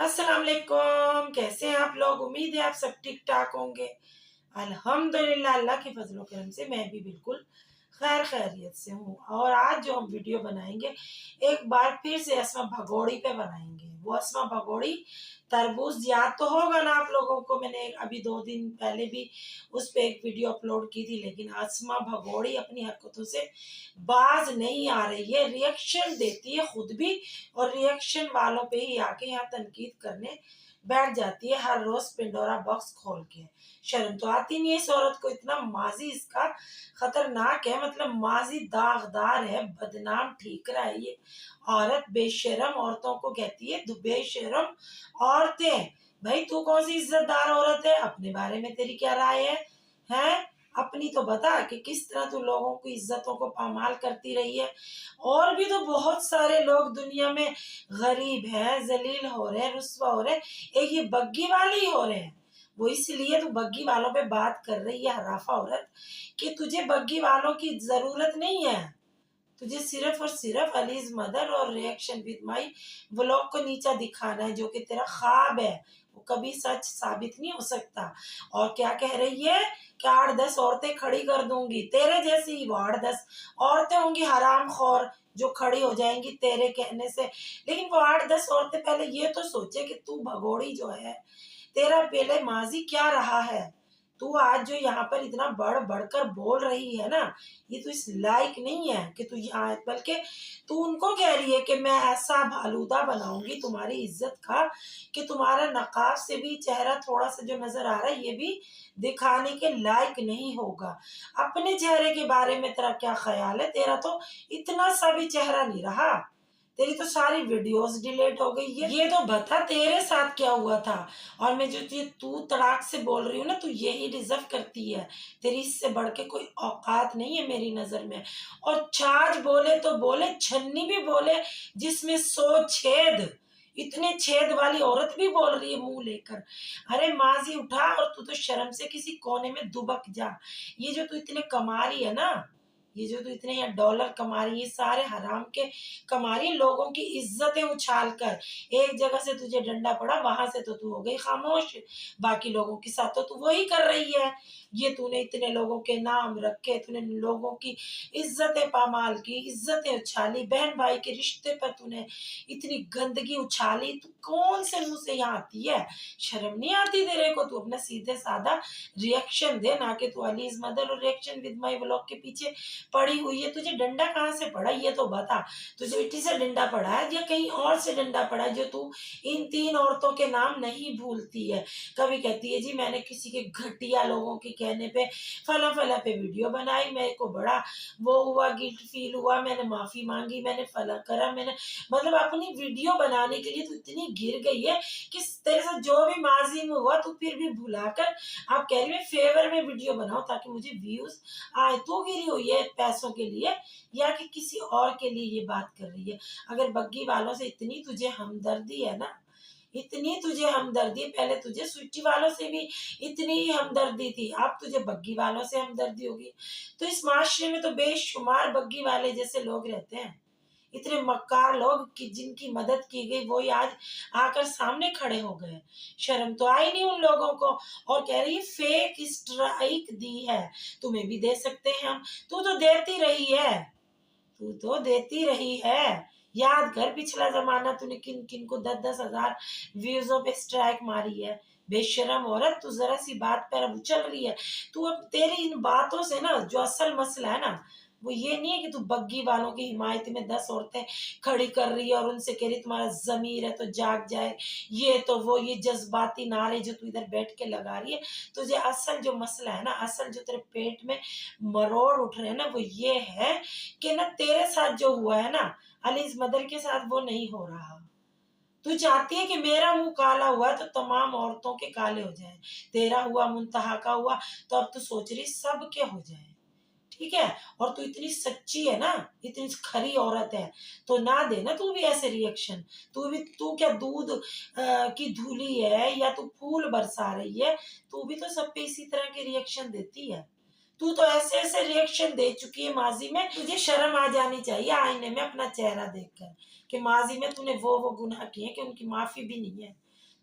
अस्सलाम वालेकुम। कैसे हैं आप लोग? उम्मीद है आप सब ठीक ठाक होंगे। अल्हम्दुलिल्लाह, अल्लाह के फजलो करम से मैं भी बिल्कुल खैर खैरियत से हूँ। और आज जो हम वीडियो बनाएंगे, एक बार फिर से असमा भगोड़ी पे बनाएंगे। वो असमा भगोड़ी तरबूज याद तो होगा ना आप लोगों को। मैंने अभी 2 दिन पहले भी उस पे एक वीडियो अपलोड की थी, लेकिन असमा भगोड़ी अपनी हरकतों से बाज नहीं आ रही है। रिएक्शन देती है खुद भी, और रिएक्शन वालों पे ही आके यहाँ तनकीद करने बैठ जाती है हर रोज पिंडोरा बॉक्स खोल के। शर्म तो आती नहीं है इस औरत को। इतना माजी इसका खतरनाक है, मतलब माजी दागदार है, बदनाम ठीकरा है ये औरत। बेशरम औरतों को कहती है बेशरम औरतें। भाई तू कौन सी इज्जतदार औरत है? अपने बारे में तेरी क्या राय है? हैं? अपनी तो बता कि किस तरह तू लोगों की इज्जतों को पामाल करती रही है। और भी तो बहुत सारे लोग दुनिया में गरीब हैं, जलील हो रहे हैं, रुस्वा हो रहे हैं, एक ये बग्गी वाले ही हो रहे हैं। वो इसलिए तू बग्गी वालों पे बात कर रही है हराफा औरत, कि तुझे बग्गी वालों की जरूरत नहीं है। तुझे सिर्फ और सिर्फ अलीज मदर और रिएक्शन विद माई व्लॉग को नीचा दिखाना है, जो कि तेरा ख्वाब है। वो कभी सच साबित नहीं हो सकता। और क्या कह रही है कि 8-10 औरतें खड़ी कर दूंगी तेरे जैसी। वो 8-10 औरतें होंगी हराम खोर जो खड़ी हो जाएंगी तेरे कहने से। लेकिन वो 8-10 औरतें पहले ये तो सोचे कि तू भगोड़ी जो है, तेरा पहले माजी क्या रहा है। तू आज जो यहाँ पर इतना बढ़ बढ़कर बोल रही है ना, ये तो इस लायक नहीं है कि तू यहाँ, बल्कि तू उनको कह रही है कि मैं ऐसा भालूदा बनाऊंगी तुम्हारी इज्जत का कि तुम्हारा नकाब से भी चेहरा थोड़ा सा जो नजर आ रहा है ये भी दिखाने के लायक नहीं होगा। अपने चेहरे के बारे में तेरा क्या ख्याल है? तेरा तो इतना सा भी चेहरा नहीं रहा। तेरी तो सारी वीडियोस डिलीट हो गई है। ये तो बता तेरे साथ क्या हुआ था। और मैं जो तू तड़ाक से बोल रही हूँ ना, तू यही डिजर्व करती है। तेरी इससे बढ़ के कोई औकात नहीं है मेरी नजर में। और छाछ बोले तो बोले, छन्नी भी बोले जिसमें 100 छेद। इतने छेद वाली औरत भी बोल रही है मुंह लेकर। अरे माजी उठा और तू तो शर्म से किसी कोने में दुबक जा। ये जो तू इतने कमा रही है ना, ये जो तू इतने यहाँ डॉलर कमा रही है, सारे हराम के कमा रही है, लोगों की इज्जतें उछाल कर। एक जगह से तुझे डंडा पड़ा, वहां से तो तू हो गई खामोश। बाकी लोगों के साथ तो तू वही कर रही है। ये तूने इतने लोगों के नाम रखे, तूने लोगों की इज्जतें पामाल की, इज्जतें उछाली, बहन भाई के रिश्ते पर तूने इतनी गंदगी उछाली। तू कौन से मुंह से यहाँ आती है? शर्म नहीं आती तेरे को? तू अपना सीधे साधा रिएक्शन दे, ना कि तू अलीज मदर और रिएक्शन विद माई व्लॉग के पीछे पड़ी हुई है। तुझे डंडा कहाँ से पड़ा ये तो बता। तुझे मिट्टी से डंडा पड़ा है या कहीं और से डंडा पड़ा है, जो तू इन 3 औरतों के नाम नहीं भूलती है? कभी कहती है जी मैंने किसी के घटिया लोगों के कहने पे फला फला पे वीडियो बनाई, मेरे को बड़ा वो हुआ, गिल्ट फील हुआ, मैंने माफी मांगी, मैंने फला करा, मैंने मतलब अपनी वीडियो बनाने के लिए तू इतनी गिर गई है कि तेरे साथ जो भी माजी में हुआ तू फिर भी भुलाकर आप कह रही है फेवर में वीडियो बनाओ ताकि मुझे व्यूज आए। तू गिरी हुई है पैसों के लिए या कि किसी और के लिए ये बात कर रही है? अगर बग्गी वालों से इतनी तुझे हमदर्दी है ना, इतनी तुझे हमदर्दी, पहले तुझे स्वीटी वालों से भी इतनी ही हमदर्दी थी, अब तुझे बग्गी वालों से हमदर्दी होगी। तो इस माशरे में तो बेशुमार बग्गी वाले जैसे लोग रहते हैं, इतने मक्कार लोग कि जिनकी मदद की गई वो ही आज आकर सामने खड़े हो गए। शर्म तो आई नहीं उन लोगों को। और कह रही है फेक स्ट्राइक दी है, तुम्हें भी दे सकते हैं हम। तू तो देती रही है, तू तो देती रही है। याद कर पिछला जमाना, तूने किन किन को 10-10 हजार व्यूजों पे स्ट्राइक मारी है। बेशरम औरत, तू जरा सी बात पर अब उछल रही है। तू अब तेरी इन बातों से ना जो असल मसला है ना, वो ये नहीं है कि तू बग्गी वालों की हिमायत में 10 औरतें खड़ी कर रही है और उनसे कह रही तुम्हारा जमीर है तो जाग जाए, ये तो वो ये जज्बाती नारे जो तू इधर बैठ के लगा रही है। तुझे असल जो मसला है ना, असल जो तेरे पेट में मरोड़ उठ रहे हैं ना, वो ये है कि ना तेरे साथ जो हुआ है ना अलीज मदर के साथ, वो नहीं हो रहा। तू चाहती है कि मेरा मुंह काला हुआ तो तमाम औरतों के काले हो जाए, तेरा हुआ मुंतहा का हुआ तो अब तू सोच रही सबके हो जाए। ठीक है? और तू इतनी सच्ची है ना, इतनी खरी औरत है, तो ना देना तू भी ऐसे रिएक्शन। तू क्या दूध की धूली है या तू फूल बरसा रही है? तू भी तो सब पे इसी तरह के रिएक्शन देती है। तू तो ऐसे ऐसे रिएक्शन दे चुकी है माजी में, तुझे शर्म आ जानी चाहिए आईने में अपना चेहरा देखकर कि माजी में तूने वो गुनाह किए कि उनकी माफी भी नहीं है।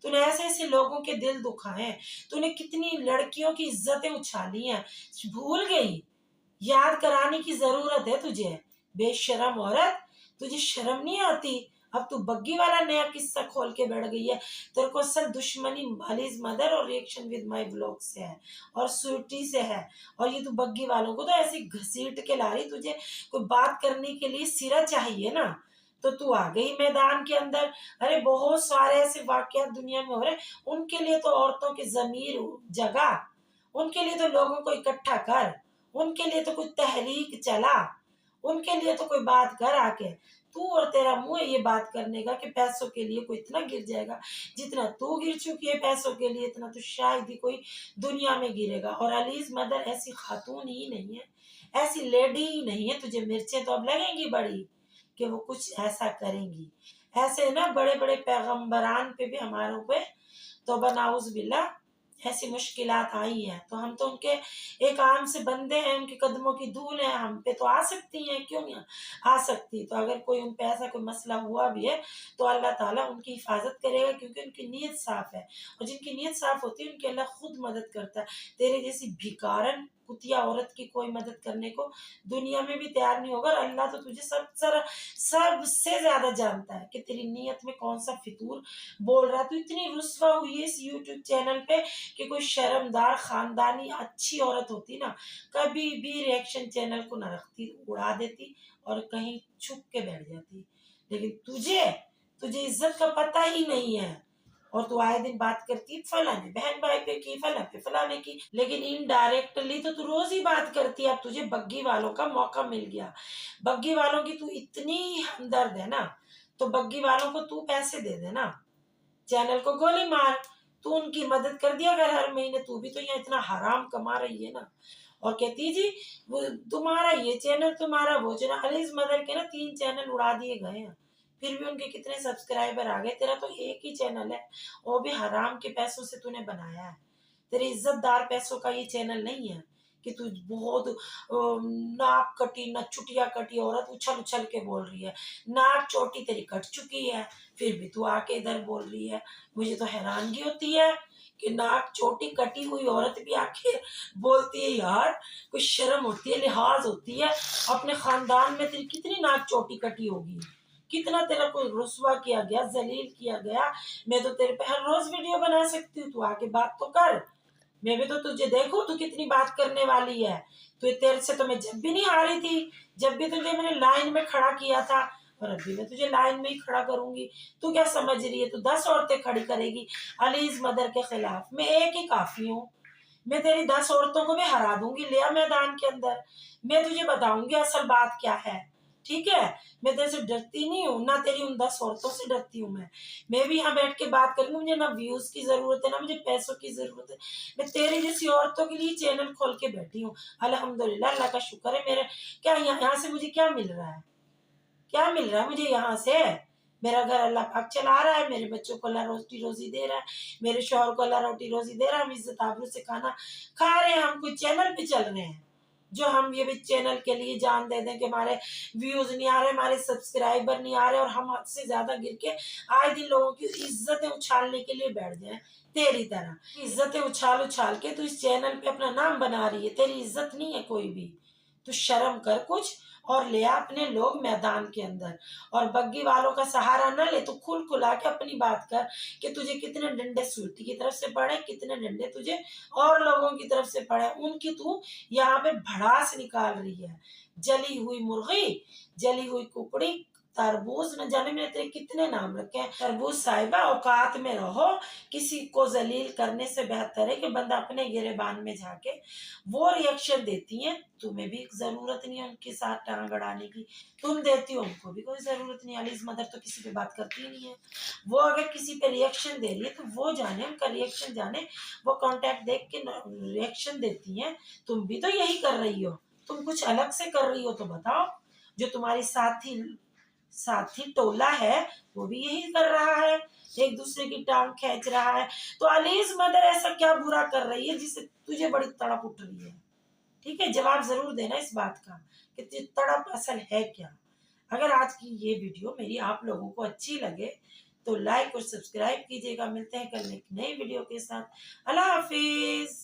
तूने ऐसे ऐसे लोगों के दिल दुखाए हैं, तूने कितनी लड़कियों की इज्जतें उछाली हैं, भूल गई? याद कराने की जरूरत है तुझे, बेशरम औरत, तुझे शर्म नहीं आती? अब तू बग्गी वाला नया किस्सा खोल के बैठ गई है। तेरे को असल दुश्मनी अलीज मदर और रिएक्शन विद माय ब्लॉग से है और स्वीटी से है। और ये तू बग्गी वालों को तो ऐसे घसीट के ला रही, तुझे कोई बात करने के लिए सिरा चाहिए ना, तो तू आ गई मैदान के अंदर। अरे बहुत सारे ऐसे वाकयात दुनिया में हो रहे, उनके लिए तो औरतों की जमीर जगा, उनके लिए तो लोगों को इकट्ठा कर, उनके लिए तो कोई तहरीक चला, उनके लिए तो कोई बात कर आके। तू और तेरा मुंह है ये बात करने का कि पैसों के लिए कोई इतना गिर जाएगा, जितना तू गिर चुकी है पैसों के लिए इतना तो शायद ही कोई दुनिया में गिरेगा। और अलीज मदर ऐसी खातून ही नहीं है, ऐसी लेडी ही नहीं है, तुझे मिर्चें तो अब लगेंगी बड़ी कि वो कुछ ऐसा करेंगी। ऐसे ना बड़े बड़े पैगम्बरान पे भी हमारों पे तो बनाउज बिल्ला ऐसी मुश्किलात आई हैं, तो हम तो उनके एक आम से बंदे हैं, उनके कदमों की धूल है, हम पे तो आ सकती हैं, क्यों नहीं आ सकती? तो अगर कोई उन पे ऐसा कोई मसला हुआ भी है तो अल्लाह ताला उनकी हिफाजत करेगा, क्योंकि उनकी नीयत साफ है। और जिनकी नीयत साफ होती है उनकी अल्लाह खुद मदद करता है। तेरे जैसी भिकारन कुतिया औरत की कोई मदद करने को दुनिया में भी तैयार नहीं होगा। और अल्लाह तो तुझे सबसे ज्यादा जानता है कि तेरी नीयत में कौन सा फितूर बोल रहा है। तू इतनी रुस्वा हुई है इस यूट्यूब चैनल पे कि कोई शर्मदार खानदानी अच्छी औरत होती ना, कभी भी रिएक्शन चैनल को न रखती, उड़ा देती और कहीं छुप के बैठ जाती। लेकिन तुझे तुझे इज्जत का पता ही नहीं है, और तू आए दिन बात करती फलाने बहन भाई पे की, फला पे फलाने की, लेकिन इनडायरेक्टली तो तू रोज ही बात करती है। अब तुझे बग्गी वालों का मौका मिल गया। बग्गी वालों की तू इतनी हमदर्द है ना, तो बग्गी वालों को तू पैसे दे देना, चैनल को गोली मार, तू उनकी मदद कर दिया अगर हर महीने। तू भी तो यहाँ इतना हराम कमा रही है ना, और कहती जी वो तुम्हारा ये चैनल, तुम्हारा वो चैनल। अलीज मदर के ना 3 चैनल उड़ा दिए गए हैं, फिर भी उनके कितने सब्सक्राइबर आ गए। तेरा तो एक ही चैनल है, वो भी हराम के पैसों से तूने बनाया है। तेरे इज्जतदार पैसों का ये चैनल नहीं है कि तू बहुत नाक कटी न चुटिया कटी औरत उछल उछल के बोल रही है। नाक चोटी तेरी कट चुकी है, फिर भी तू आके इधर बोल रही है। मुझे तो हैरानगी होती है कि नाक चोटी कटी हुई औरत भी आखिर बोलती है। यार कुछ शर्म होती है, लिहाज होती है। अपने खानदान में तेरी कितनी नाक चोटी कटी होगी, कितना तेरा को रुस्वा किया गया, जलील किया गया। मैं तो तेरे पे हर रोज वीडियो बना सकती हूँ, तू आके बात तो कर। मैं भी तो तुझे देखो तू कितनी बात करने वाली है। तो तेरे से तो मैं जब भी नहीं हारी थी, जब भी तुझे मैंने लाइन में खड़ा किया था, और अभी मैं तुझे लाइन में ही खड़ा करूंगी। तू क्या समझ रही है तू 10 औरतें खड़ी करेगी अलीज मदर के खिलाफ? मैं एक ही काफी हूँ, मैं तेरी 10 औरतों को भी हरा दूंगी। लिया मैदान के अंदर, मैं तुझे बताऊंगी असल बात क्या है, ठीक है? मैं तेरे से डरती नहीं हूँ, ना तेरी उन 10 औरतों से डरती हूँ। मैं भी यहाँ बैठ के बात करूंगी। मुझे ना व्यूज की जरूरत है, ना मुझे पैसों की जरूरत है। मैं तेरी जैसी औरतों के लिए चैनल खोल के बैठी हूँ। अल्हम्दुलिल्लाह, अल्लाह का शुक्र है। मेरे क्या यहाँ से मुझे क्या मिल रहा है? क्या मिल रहा है मुझे यहाँ से? मेरा घर अल्लाह पाक चला रहा है, मेरे बच्चों को अल्लाह रोटी रोजी दे रहा है, मेरे शौहर को अल्लाह रोटी रोजी दे रहा है, हम इज्जत आबरू से खाना खा रहे हैं। हम कोई चैनल पे चल रहे हैं जो हम ये भी चैनल के लिए जान दे दें कि हमारे व्यूज नहीं आ रहे, हमारे सब्सक्राइबर नहीं आ रहे, और हम हद से ज्यादा गिर के आए दिन लोगों की इज्जतें उछालने के लिए बैठ जाए। तेरी तरह इज्जतें उछाल उछाल के तू इस चैनल पे अपना नाम बना रही है, तेरी इज्जत नहीं है कोई भी। तू शर्म कर कुछ, और ले आ अपने लोग मैदान के अंदर, और बग्गी वालों का सहारा न ले। तू खुल खुला के अपनी बात कर कि तुझे कितने डंडे स्वीटी की तरफ से पड़े, कितने डंडे तुझे और लोगों की तरफ से पड़े। उनकी तू यहाँ पे भड़ास निकाल रही है। जली हुई मुर्गी, जली हुई कुकड़ी, तरबूज, न जाने मैंने तेरे कितने नाम रखे हैं। तरबूज साहिबा, औकात में रहो। किसी को जलील करने से बेहतर है कि बंदा अपने गिरेबान में जाके वो रिएक्शन देती हैं। तुम्हें भी जरूरत नहीं है उनके साथ टांग अड़ाने की, तुम देती हो, उनको भी कोई जरूरत नहीं। अलीज मदर तो किसी पे बात करती ही नहीं है। वो अगर किसी पे रिएक्शन दे रही है तो वो जाने, उनका रिएक्शन जाने, वो कांटेक्ट देख के रिएक्शन देती हैं। तुम भी तो यही कर रही हो, तुम कुछ अलग से कर रही हो तो बताओ। जो तुम्हारी साथी टोला है वो भी यही कर रहा है, एक दूसरे की टांग खींच रहा है। तो अलीज मदर ऐसा क्या बुरा कर रही है जिससे तुझे बड़ी तड़प उठ रही है? ठीक है, जवाब जरूर देना इस बात का कि तड़प असल है क्या। अगर आज की ये वीडियो मेरी आप लोगों को अच्छी लगे تو لائک اور سبسکرائب کیجیے گا. ملتے ہیں کل ایک نئی ویڈیو کے ساتھ. اللہ حافظ.